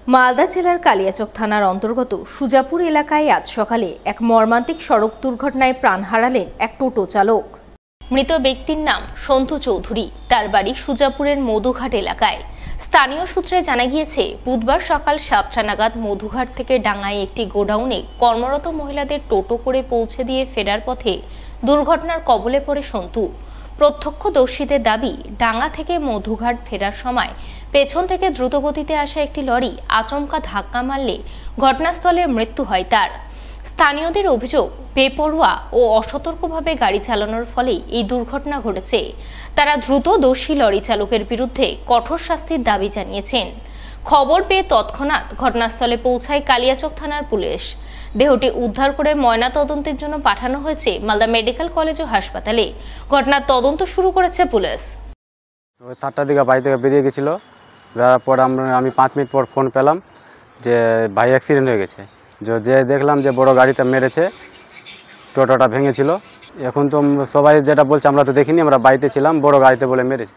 মালদা জেলার কালিয়াচক থানার অন্তর্গত সুজাপুর এলাকায় আজ সকালে এক মর্মান্তিক সড়ক দুর্ঘটনায় প্রাণ হারালেন এক টোটো চালক। মৃত ব্যক্তির নাম সন্তু চৌধুরী। তার বাড়ি সুজাপুরের মধুঘাট এলাকায়। স্থানীয় সূত্রে জানা গিয়েছে, বুধবার সকাল 7টা নাগাদ মধুঘাট থেকে ডাঙ্গায় একটি গোডাউনে কর্মরত মহিলাদের টোটো করে পৌঁছে দিয়ে ফেরার পথে দুর্ঘটনার কবলে পড়ে সন্তু। প্রত্যক্ষদর্শীদের দাবি, ডাঙ্গা থেকে মধুঘাট ফেরার সময় পেছন থেকে দ্রুতগতিতে আসা একটি লরি আচমকা ধাক্কা মারলে ঘটনাস্থলে মৃত্যু হয় তার। স্থানীয়দের অভিযোগ, বেপরোয়া ও অসতর্কভাবে গাড়ি চালানোর ফলে এই দুর্ঘটনা ঘটেছে। তারা দ্রুতদর্শী লরি চালকের বিরুদ্ধে কঠোর শাস্তির দাবি জানিয়েছেন। খবর পেয়ে তৎক্ষণাৎ ঘটনাস্থলে পৌঁছায় কালিয়াচক থানার পুলিশ। দেহটি উদ্ধার করে ময়নাতদন্তের জন্য পাঠানো হয়েছে মালদা মেডিকেল কলেজ ও হাসপাতালে। ঘটনার তদন্ত শুরু করেছে পুলিশ। 7টার দিকে বাড়ি থেকে বেরিয়ে গেছিল। বেরার পর আমি 5 মিনিট পর ফোন পেলাম যে ভাই অ্যাক্সিডেন্ট হয়ে গেছে। যে দেখলাম যে বড় গাড়িতে মেরেছে, টোটোটা ভেঙেছিল। এখন তো সবাই যেটা বলছে আমরা তো দেখিনি, আমরা বাড়িতে ছিলাম, বড় গাড়িতে বলে মেরেছে।